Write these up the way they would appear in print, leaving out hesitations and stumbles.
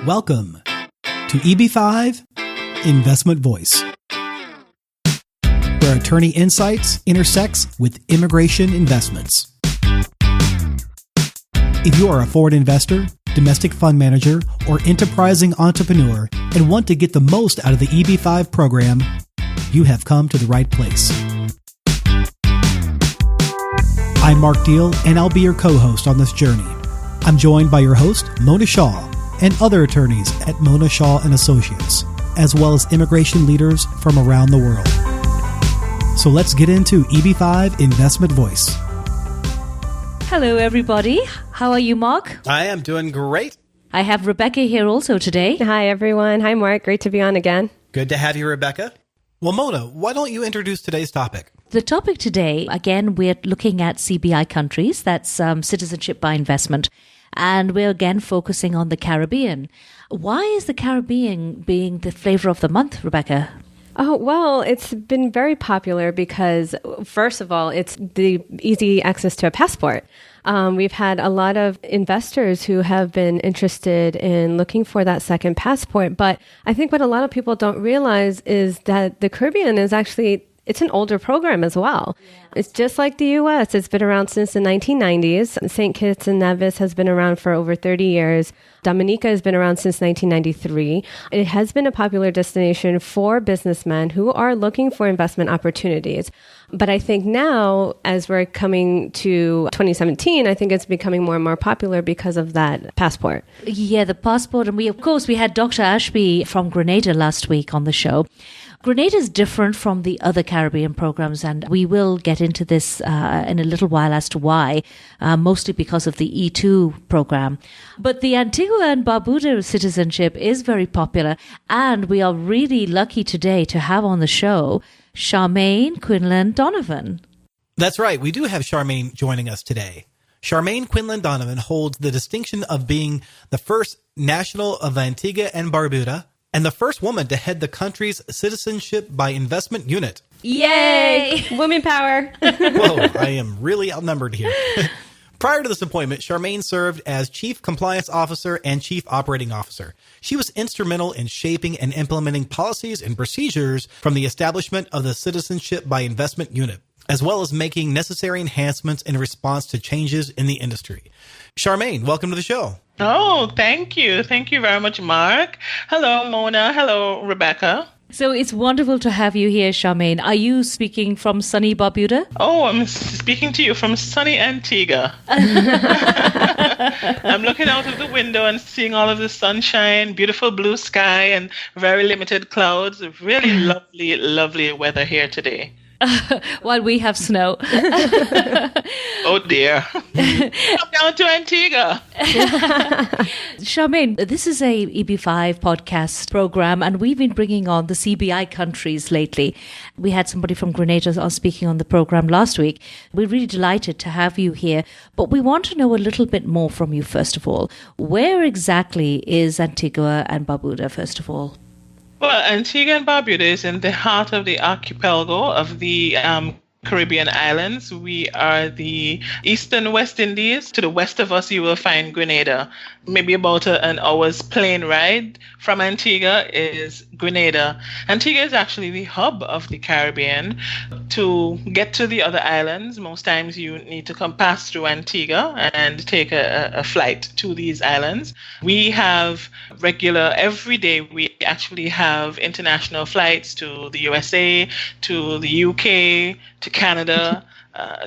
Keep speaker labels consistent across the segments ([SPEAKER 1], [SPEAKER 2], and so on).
[SPEAKER 1] Welcome to EB5 Investment Voice, where attorney insights intersects with immigration investments. If you are a foreign investor, domestic fund manager, or enterprising entrepreneur and want to get the most out of the EB5 program, you have come to the right place. I'm Mark Deal, and I'll be your co-host on this journey. I'm joined by your host, Mona Shah, and other attorneys at Mona Shah Associates, as well as immigration leaders from around the world. So let's get into EB5 Investment Voice.
[SPEAKER 2] Hello, everybody. How are you, Mark?
[SPEAKER 3] I am doing great.
[SPEAKER 2] I have Rebecca here also today.
[SPEAKER 4] Hi, everyone. Hi, Mark. Great to be on again.
[SPEAKER 3] Good to have you, Rebecca. Well, Mona, why don't you introduce today's topic?
[SPEAKER 2] The topic today, again, we're looking at CBI countries. That's Citizenship by Investment. And we're again focusing on the Caribbean. Why is the Caribbean being the flavor of the month, Rebecca?
[SPEAKER 4] Oh, well, it's been very popular because, first of all, it's the easy access to a passport. We've had a lot of investors who have been interested in looking for that second passport. But I think what a lot of people don't realize is that the Caribbean is actually, it's an older program as well. Yeah. It's just like the U.S. It's been around since the 1990s. St. Kitts and Nevis has been around for over 30 years. Dominica has been around since 1993. It has been a popular destination for businessmen who are looking for investment opportunities. But I think now, as we're coming to 2017, I think it's becoming more and more popular because of that passport.
[SPEAKER 2] Yeah, the passport. And we had Dr. Ashby from Grenada last week on the show. Grenada is different from the other Caribbean programs, and we will get into this in a little while as to why, mostly because of the E2 program. But the Antigua and Barbuda citizenship is very popular, and we are really lucky today to have on the show Charmaine Quinland-Donovan.
[SPEAKER 3] That's right. We do have Charmaine joining us today. Charmaine Quinland-Donovan holds the distinction of being the first national of Antigua and Barbuda, and the first woman to head the country's Citizenship by Investment unit.
[SPEAKER 4] Yay! Women power.
[SPEAKER 3] Whoa, I am really outnumbered here. Prior to this appointment, Charmaine served as Chief Compliance Officer and Chief Operating Officer. She was instrumental in shaping and implementing policies and procedures from the establishment of the Citizenship by Investment unit, as well as making necessary enhancements in response to changes in the industry. Charmaine, welcome to the show.
[SPEAKER 5] Oh, thank you. Thank you very much, Mark. Hello, Mona. Hello, Rebecca.
[SPEAKER 2] So it's wonderful to have you here, Charmaine. Are you speaking from sunny Barbuda?
[SPEAKER 5] Oh, I'm speaking to you from sunny Antigua. I'm looking out of the window and seeing all of the sunshine, beautiful blue sky, and very limited clouds. Really lovely, lovely weather here today.
[SPEAKER 2] While we have snow.
[SPEAKER 5] Oh dear. Come down to Antigua.
[SPEAKER 2] Charmaine, this is a EB5 podcast program, and we've been bringing on the CBI countries lately. We had somebody from Grenada speaking on the program last week. We're really delighted to have you here, but we want to know a little bit more from you, first of all. Where exactly is Antigua and Barbuda, first of all?
[SPEAKER 5] Well, Antigua and Barbuda is in the heart of the archipelago of the Caribbean islands. We are the eastern West Indies. To the west of us, you will find Grenada. Maybe about an hour's plane ride from Antigua is Grenada. Antigua is actually the hub of the Caribbean. To get to the other islands, most times you need to pass through Antigua and take a flight to these islands. We have every day we actually have international flights to the USA, to the UK, to Canada.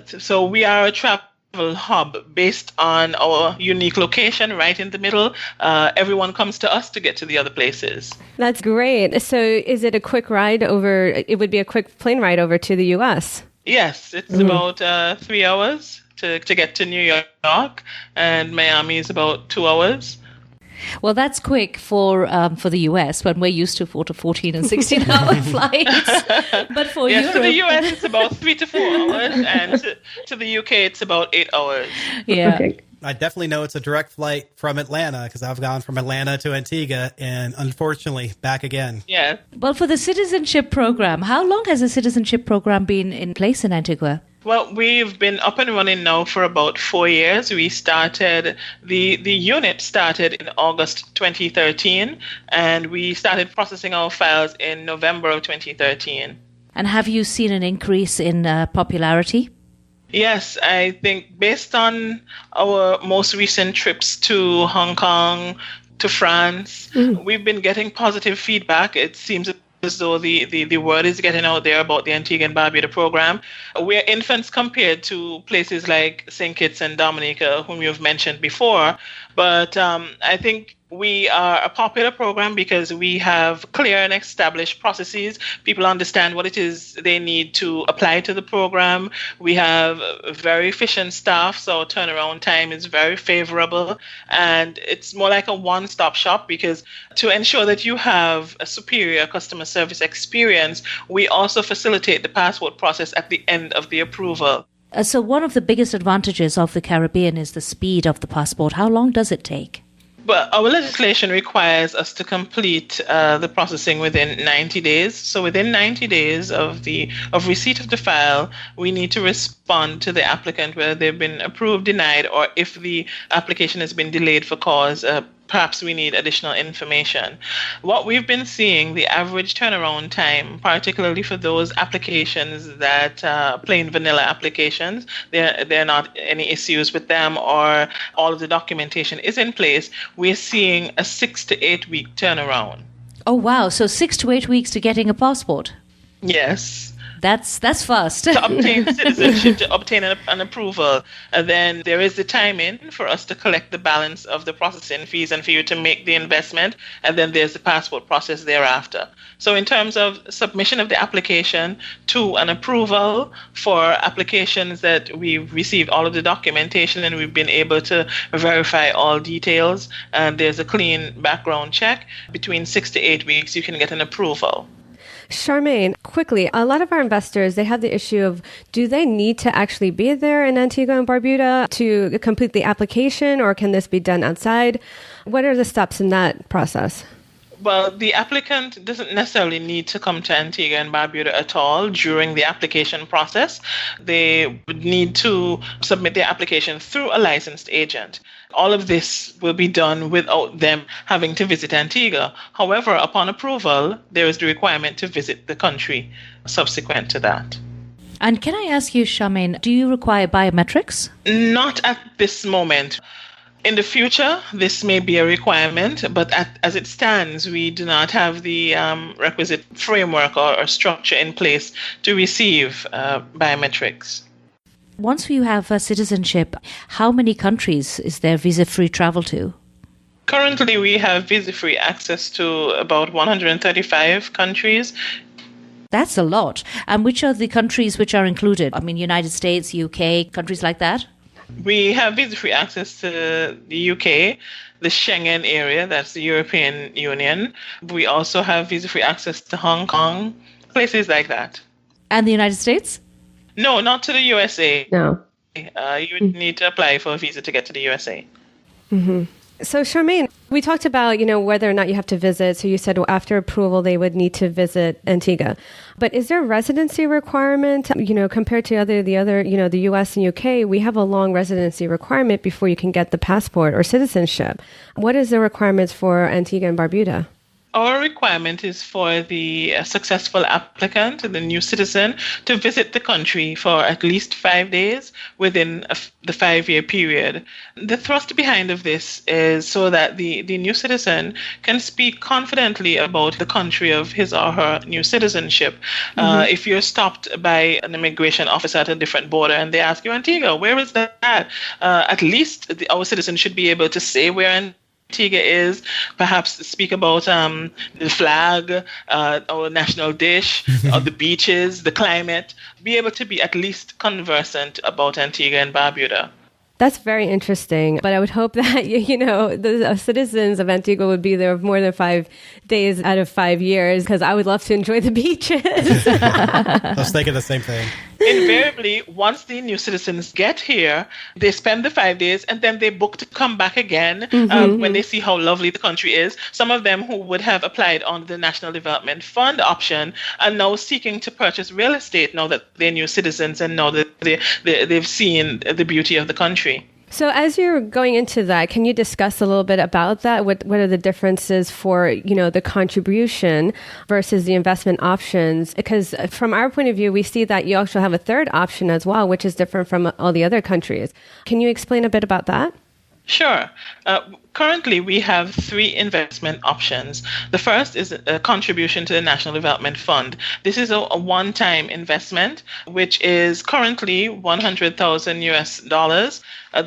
[SPEAKER 5] So we are a travel hub based on our unique location right in the middle. Everyone comes to us to get to the other places.
[SPEAKER 4] That's great. So is it a quick ride over? It would be a quick plane ride over to the U.S.?
[SPEAKER 5] Yes, it's about 3 hours to get to New York, and Miami is about 2 hours.
[SPEAKER 2] Well, that's quick for the US when we're used to 14 and 16-hour flights. But for Europe,
[SPEAKER 5] to the US it's about 3 to 4 hours, and to the UK it's about 8 hours.
[SPEAKER 2] Yeah.
[SPEAKER 4] Okay.
[SPEAKER 3] I definitely know it's a direct flight from Atlanta because I've gone from Atlanta to Antigua and unfortunately back again.
[SPEAKER 5] Yeah.
[SPEAKER 2] Well, for the citizenship program, how long has the citizenship program been in place in Antigua?
[SPEAKER 5] Well, we've been up and running now for about 4 years. We started, the unit started in August 2013, and we started processing our files in November of 2013.
[SPEAKER 2] And have you seen an increase in popularity?
[SPEAKER 5] Yes, I think based on our most recent trips to Hong Kong, to France, we've been getting positive feedback. It seems as though the word is getting out there about the Antigua and Barbuda program. We're infants compared to places like St. Kitts and Dominica, whom you've mentioned before. But I think we are a popular program because we have clear and established processes. People understand what it is they need to apply to the program. We have very efficient staff, so turnaround time is very favorable. And it's more like a one-stop shop because to ensure that you have a superior customer service experience, we also facilitate the passport process at the end of the approval.
[SPEAKER 2] So one of the biggest advantages of the Caribbean is the speed of the passport. How long does it take?
[SPEAKER 5] But our legislation requires us to complete the processing within 90 days. So within 90 days of receipt of the file, we need to respond to the applicant whether they've been approved, denied, or if the application has been delayed for cause, perhaps we need additional information. What we've been seeing, the average turnaround time, particularly for those applications that plain vanilla applications, there are not any issues with them or all of the documentation is in place, we're seeing a 6 to 8 week turnaround.
[SPEAKER 2] Oh, wow. So 6 to 8 weeks to getting a passport.
[SPEAKER 5] Yes.
[SPEAKER 2] That's fast.
[SPEAKER 5] To obtain citizenship, to obtain an approval. And then there is the timing for us to collect the balance of the processing fees and for you to make the investment. And then there's the passport process thereafter. So in terms of submission of the application to an approval for applications that we've received all of the documentation and we've been able to verify all details, and there's a clean background check, between 6 to 8 weeks, you can get an approval.
[SPEAKER 4] Charmaine, quickly, a lot of our investors, they have the issue of, do they need to actually be there in Antigua and Barbuda to complete the application, or can this be done outside? What are the steps in that process?
[SPEAKER 5] Well, the applicant doesn't necessarily need to come to Antigua and Barbuda at all during the application process. They would need to submit their application through a licensed agent. All of this will be done without them having to visit Antigua. However, upon approval, there is the requirement to visit the country subsequent to that.
[SPEAKER 2] And can I ask you, Charmaine, do you require biometrics?
[SPEAKER 5] Not at this moment. In the future, this may be a requirement, but as it stands, we do not have the requisite framework or structure in place to receive biometrics.
[SPEAKER 2] Once you have citizenship, how many countries is there visa-free travel to?
[SPEAKER 5] Currently, we have visa-free access to about 135 countries.
[SPEAKER 2] That's a lot. And which are the countries which are included? I mean, United States, UK, countries like that?
[SPEAKER 5] We have visa-free access to the UK, the Schengen area, that's the European Union. We also have visa-free access to Hong Kong, places like that.
[SPEAKER 2] And the United States?
[SPEAKER 5] No, not to the USA.
[SPEAKER 4] No.
[SPEAKER 5] You would need to apply for a visa to get to the USA.
[SPEAKER 4] Mm-hmm. So, Charmaine, we talked about, whether or not you have to visit. So you said after approval, they would need to visit Antigua. But is there a residency requirement? Compared to the other, the US and UK, we have a long residency requirement before you can get the passport or citizenship. What is the requirements for Antigua and Barbuda?
[SPEAKER 5] Our requirement is for the successful applicant, the new citizen, to visit the country for at least 5 days within the 5-year period. The thrust behind of this is so that the new citizen can speak confidently about the country of his or her new citizenship. Mm-hmm. If you're stopped by an immigration officer at a different border and they ask you, Antigua, where is that at? At least our citizen should be able to say where Antigua is, perhaps speak about the flag, our national dish, or the beaches, the climate, be able to be at least conversant about Antigua and Barbuda.
[SPEAKER 4] That's very interesting. But I would hope that, the citizens of Antigua would be there more than 5 days out of 5 years, because I would love to enjoy the beaches.
[SPEAKER 3] I was thinking the same thing.
[SPEAKER 5] invariably, once the new citizens get here, they spend the 5 days and then they book to come back again when they see how lovely the country is. Some of them who would have applied on the National Development Fund option are now seeking to purchase real estate now that they're new citizens and now that they've seen the beauty of the country.
[SPEAKER 4] So as you're going into that, can you discuss a little bit about that? What are the differences for, the contribution versus the investment options? Because from our point of view, we see that you also have a third option as well, which is different from all the other countries. Can you explain a bit about that?
[SPEAKER 5] Sure. Currently, we have 3 investment options. The first is a contribution to the National Development Fund. This is a one-time investment, which is currently $100,000.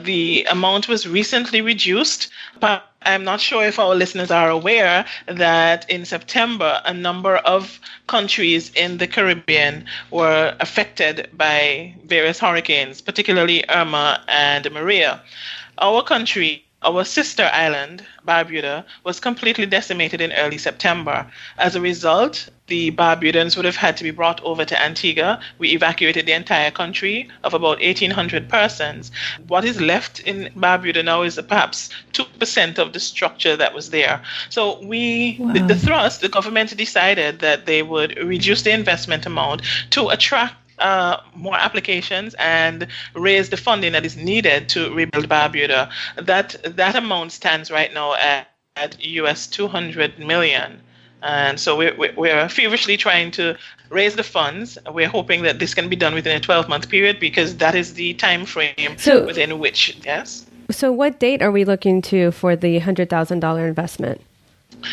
[SPEAKER 5] The amount was recently reduced, but I'm not sure if our listeners are aware that in September, a number of countries in the Caribbean were affected by various hurricanes, particularly Irma and Maria. Our country, our sister island, Barbuda, was completely decimated in early September. As a result, the Barbudans would have had to be brought over to Antigua. We evacuated the entire country of about 1,800 persons. What is left in Barbuda now is perhaps 2% of the structure that was there. So the government decided that they would reduce the investment amount to attract more applications and raise the funding that is needed to rebuild Barbuda. That amount stands right now at US $200 million. And so we're feverishly trying to raise the funds. We're hoping that this can be done within a 12-month period because that is the time frame within which, yes.
[SPEAKER 4] So what date are we looking to for the $100,000 investment?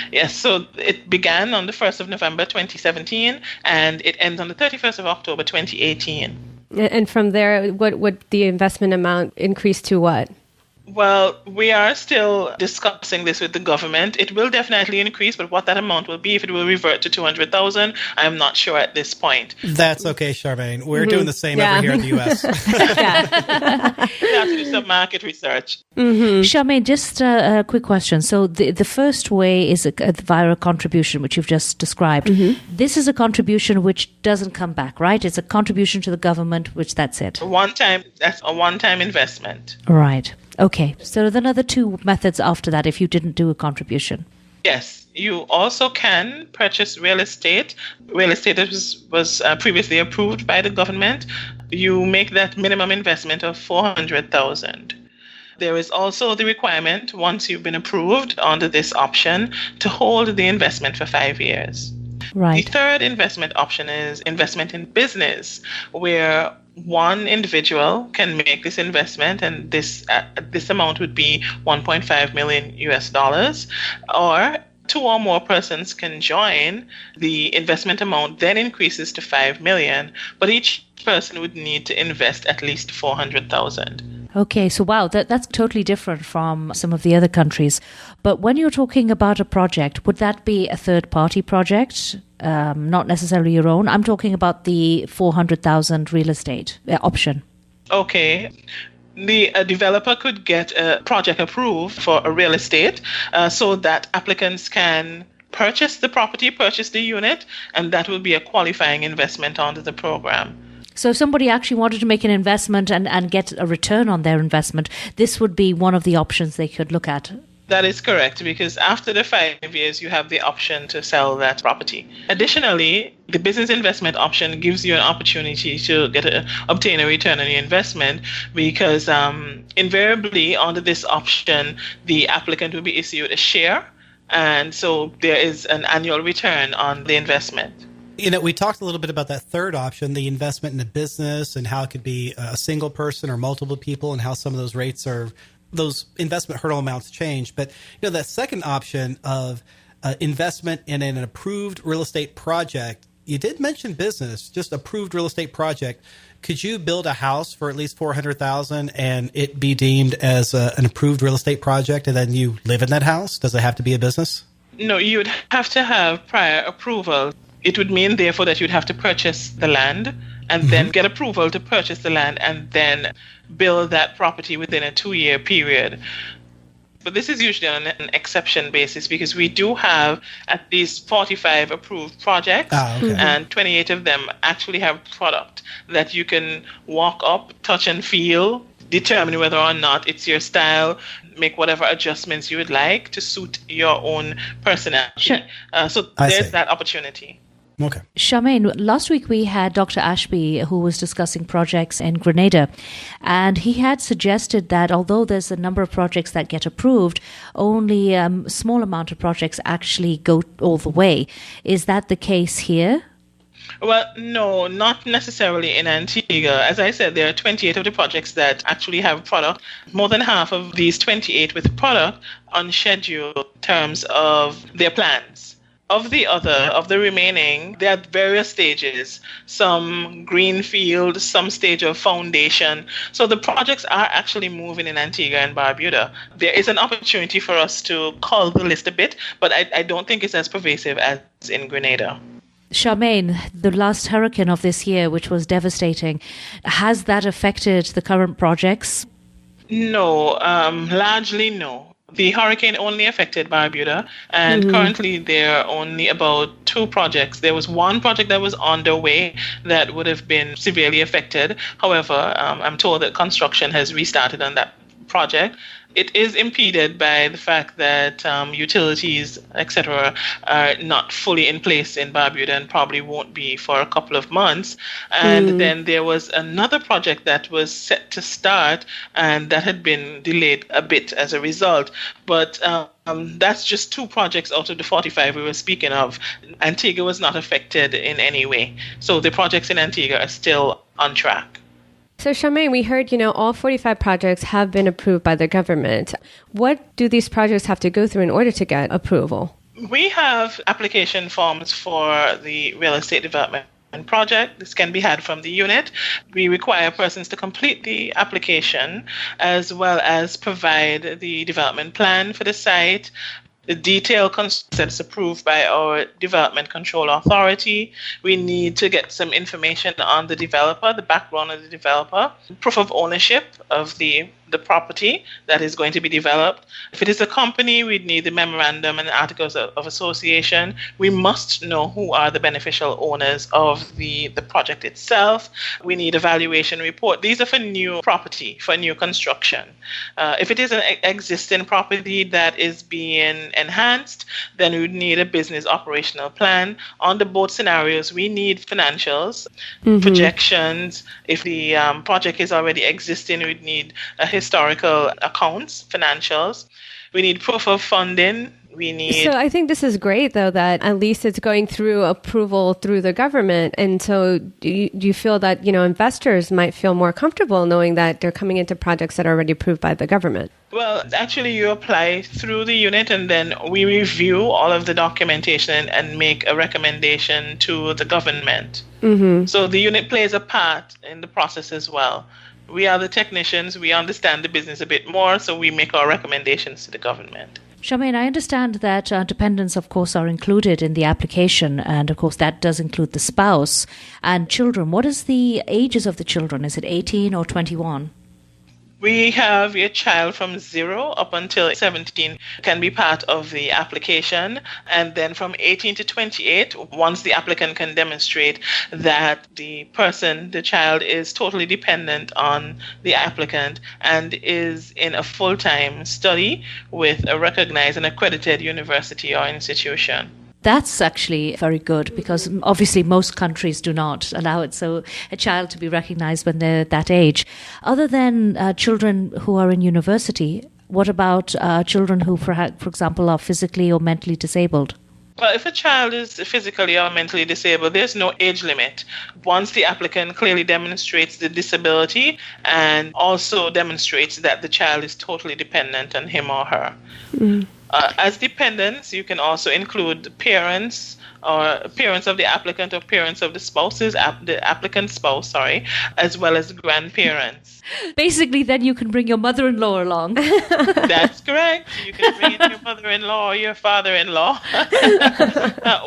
[SPEAKER 5] Yes, so it began on the 1st of November 2017 and it ends on the 31st of October 2018.
[SPEAKER 4] And from there, what would the investment amount increase to what?
[SPEAKER 5] Well, we are still discussing this with the government. It will definitely increase, but what that amount will be, if it will revert to 200,000, I'm not sure at this point.
[SPEAKER 3] That's okay, Charmaine. We're doing the same over here in the U.S.
[SPEAKER 5] We have to do some market research.
[SPEAKER 2] Charmaine, just a quick question. So the first way is via a contribution, which you've just described. This is a contribution which doesn't come back, right? It's a contribution to the government, which that's it.
[SPEAKER 5] That's a one-time investment.
[SPEAKER 2] Right. Okay. So then are the 2 methods after that if you didn't do a contribution?
[SPEAKER 5] Yes. You also can purchase real estate. Real estate was previously approved by the government. You make that minimum investment of $400,000. There is also the requirement, once you've been approved under this option, to hold the investment for 5 years.
[SPEAKER 2] Right.
[SPEAKER 5] The third investment option is investment in business, where one individual can make this investment, and this amount would be $1.5 million US, or 2 or more persons can join. The investment amount then increases to $5 million, but each person would need to invest at least $400,000.
[SPEAKER 2] Okay, so wow, that's totally different from some of the other countries. But when you're talking about a project, would that be a third-party project, not necessarily your own? I'm talking about the 400,000 real estate option.
[SPEAKER 5] Okay. A developer could get a project approved for a real estate so that applicants can purchase the property, purchase the unit, and that will be a qualifying investment under the program.
[SPEAKER 2] So if somebody actually wanted to make an investment and get a return on their investment, this would be one of the options they could look at.
[SPEAKER 5] That is correct, because after the 5 years, you have the option to sell that property. Additionally, the business investment option gives you an opportunity to obtain a return on your investment, because invariably under this option, the applicant will be issued a share, and so there is an annual return on the investment.
[SPEAKER 3] We talked a little bit about that third option, the investment in a business, and how it could be a single person or multiple people, and how some of those rates those investment hurdle amounts change. But that second option of investment in an approved real estate project, you did mention business, just approved real estate project. Could you build a house for at least $400,000 and it be deemed as an approved real estate project, and then you live in that house? Does it have to be a business?
[SPEAKER 5] No, you'd have to have prior approval. It would mean, therefore, that you'd have to purchase the land and then get approval to purchase the land and then build that property within a 2-year period. But this is usually on an exception basis because we do have at least 45 approved projects, and 28 of them actually have product that you can walk up, touch and feel, determine whether or not it's your style, make whatever adjustments you would like to suit your own personality.
[SPEAKER 2] Sure.
[SPEAKER 5] So there's that opportunity.
[SPEAKER 3] Okay.
[SPEAKER 2] Charmaine, last week we had Dr. Ashby who was discussing projects in Grenada, and he had suggested that although there's a number of projects that get approved, only a small amount of projects actually go all the way. Is that the case here?
[SPEAKER 5] Well, no, not necessarily in Antigua. As I said, there are 28 of the projects that actually have product. More than half of these 28 with product on schedule in terms of their plans. Of the remaining, there are various stages, some greenfield, some stage of foundation. So the projects are actually moving in Antigua and Barbuda. There is an opportunity for us to cull the list a bit, but I don't think it's as pervasive as in Grenada.
[SPEAKER 2] Charmaine, the last hurricane of this year, which was devastating, has that affected the current projects?
[SPEAKER 5] No, largely no. The hurricane only affected Barbuda, and currently there are only about 2 projects. There was one project that was underway that would have been severely affected. However, I'm told that construction has restarted on that project. It is impeded by the fact that utilities, etc., are not fully in place in Barbuda and probably won't be for a couple of months. And then there was another project that was set to start and that had been delayed a bit as a result. But that's just 2 projects out of the 45 we were speaking of. Antigua was not affected in any way. So the projects in Antigua are still on track.
[SPEAKER 4] So, Charmaine, we heard, all 45 projects have been approved by the government. What do these projects have to go through in order to get approval?
[SPEAKER 5] We have application forms for the real estate development project. This can be had from the unit. We require persons to complete the application as well as provide the development plan for the site, the detailed concept that's approved by our Development Control Authority. We need to get some information on the developer, the background of the developer, proof of ownership of the property that is going to be developed. If it is a company, we'd need the memorandum and articles of association. We must know who are the beneficial owners of the project itself. We need a valuation report. These are for new property, for new construction. If it is an existing property that is being enhanced, then we would need a business operational plan. Under both scenarios, we need financials, projections. If the project is already existing, we'd need a historical accounts, financials. We need proof of funding. So
[SPEAKER 4] I think this is great, though, that at least it's going through approval through the government. And so do you feel that, investors might feel more comfortable knowing that they're coming into projects that are already approved by the government?
[SPEAKER 5] Well, actually, you apply through the unit and then we review all of the documentation and make a recommendation to the government. So the unit plays a part in the process as well. We are the technicians. We understand the business a bit more, so we make our recommendations to the government.
[SPEAKER 2] Charmaine, I understand that dependents, of course, are included in the application, and of course that does include the spouse and children. What is the ages of the children? Is it 18 or 21?
[SPEAKER 5] We have a child from 0 up until 17 can be part of the application. And then from 18 to 28, once the applicant can demonstrate that the child is totally dependent on the applicant and is in a full-time study with a recognized and accredited university or institution.
[SPEAKER 2] That's actually very good because obviously most countries do not allow it. So a child to be recognized when they're that age. Other than children who are in university, what about children who, for example, are physically or mentally disabled?
[SPEAKER 5] Well, if a child is physically or mentally disabled, there's no age limit. Once the applicant clearly demonstrates the disability and also demonstrates that the child is totally dependent on him or her. As dependents, you can also include parents or parents of the applicant or parents of the applicant's spouse, as well as grandparents.
[SPEAKER 2] Basically, then you can bring your mother-in-law along.
[SPEAKER 5] That's correct. You can bring in your mother-in-law or your father-in-law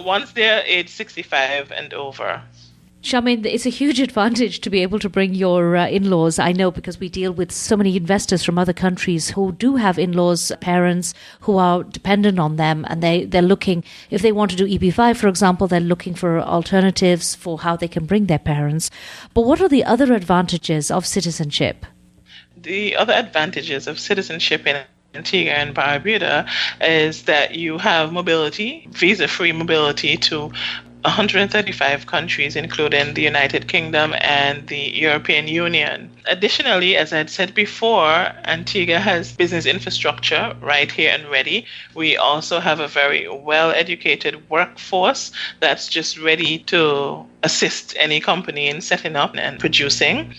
[SPEAKER 5] once they're age 65 and over.
[SPEAKER 2] Charmaine, it's a huge advantage to be able to bring your in-laws. I know because we deal with so many investors from other countries who do have in-laws, parents who are dependent on them, and they're looking, if they want to do EB5, for example, they're looking for alternatives for how they can bring their parents. But what are the other advantages of citizenship?
[SPEAKER 5] The other advantages of citizenship in Antigua and Barbuda is that you have mobility, visa-free mobility to 135 countries, including the United Kingdom and the European Union. Additionally, as I had said before, Antigua has business infrastructure right here and ready. We also have a very well-educated workforce that's just ready to assist any company in setting up and producing.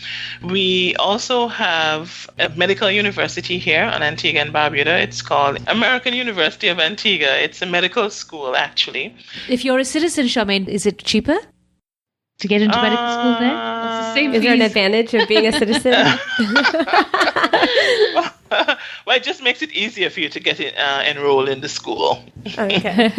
[SPEAKER 5] We also have a medical university here on Antigua and Barbuda. It's called American University of Antigua. It's a medical school, actually.
[SPEAKER 2] If you're a citizen, Charmaine, is it cheaper to get into medical school there? It's the same
[SPEAKER 4] Is there an advantage of being a citizen?
[SPEAKER 5] Well, it just makes it easier for you to get enrolled in the school.
[SPEAKER 4] Okay.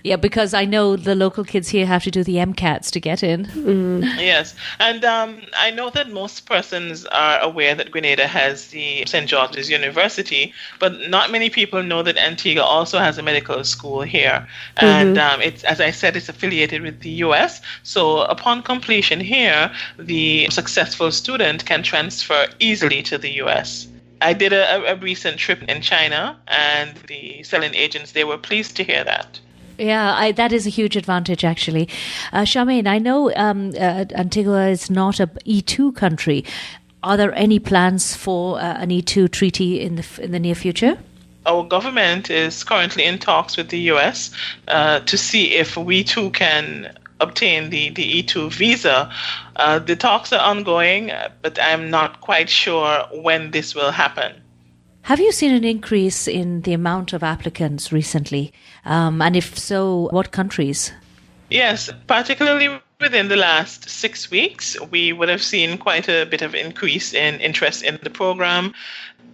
[SPEAKER 2] Yeah, because I know the local kids here have to do the MCATs to get in.
[SPEAKER 5] Yes, and I know that most persons are aware that Grenada has the St. George's University, but not many people know that Antigua also has a medical school here. And it's, as I said, it's affiliated with the U.S., so upon completion here, the successful student can transfer easily to the U.S. I did a recent trip in China, and the selling agents, they were pleased to hear that.
[SPEAKER 2] Yeah, that is a huge advantage, actually. Charmaine, I know Antigua is not an E2 country. Are there any plans for an E2 treaty in the near future?
[SPEAKER 5] Our government is currently in talks with the U.S. To see if we too can obtain the E2 visa. The talks are ongoing, but I'm not quite sure when this will happen.
[SPEAKER 2] Have you seen an increase in the amount of applicants recently? And if so, what countries?
[SPEAKER 5] Yes, particularly within the last 6 weeks, we would have seen quite a bit of increase in interest in the program.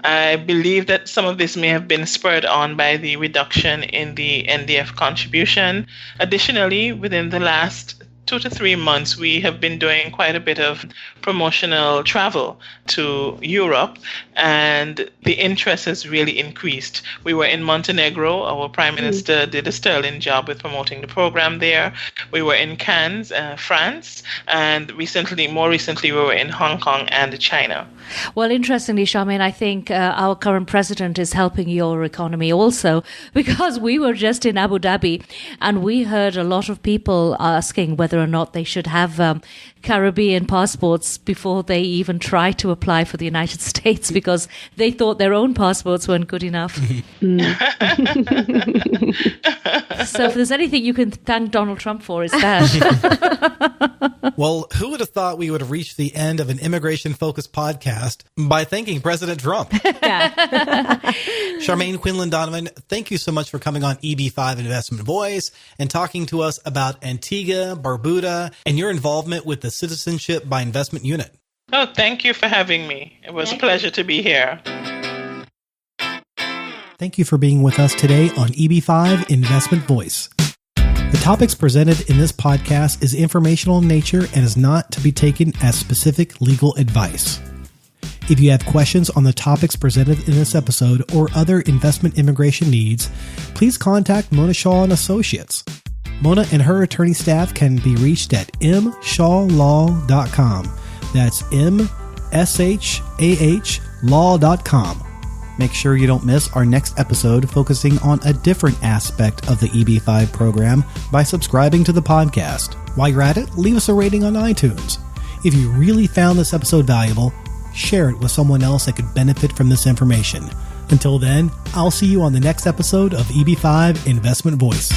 [SPEAKER 5] I believe that some of this may have been spurred on by the reduction in the NDF contribution. Additionally, within the last 2 to 3 months, we have been doing quite a bit of promotional travel to Europe, and the interest has really increased. We were in Montenegro. Our Prime Minister did a sterling job with promoting the program there. We were in Cannes, France, and more recently, we were in Hong Kong and China.
[SPEAKER 2] Well, interestingly, Charmaine, I think our current president is helping your economy also, because we were just in Abu Dhabi and we heard a lot of people asking whether or not they should have Caribbean passports before they even try to apply for the United States, because they thought their own passports weren't good enough. So if there's anything you can thank Donald Trump for, it's that.
[SPEAKER 3] Well, who would have thought we would have reached the end of an immigration-focused podcast by thanking President Trump? Charmaine Quinlan-Donovan, thank you so much for coming on EB5 Investment Voice and talking to us about Antigua, Barbuda, and your involvement with the Citizenship by Investment Unit.
[SPEAKER 5] Oh, thank you for having me. It was a pleasure to be here.
[SPEAKER 1] Thank you for being with us today on EB5 Investment Voice. The topics presented in this podcast is informational in nature and is not to be taken as specific legal advice. If you have questions on the topics presented in this episode or other investment immigration needs, please contact Mona Shah Associates. Mona and her attorney staff can be reached at mshawlaw.com. That's mshawlaw.com. Make sure you don't miss our next episode focusing on a different aspect of the EB5 program by subscribing to the podcast. While you're at it, leave us a rating on iTunes. If you really found this episode valuable, share it with someone else that could benefit from this information. Until then, I'll see you on the next episode of EB5 Investment Voice.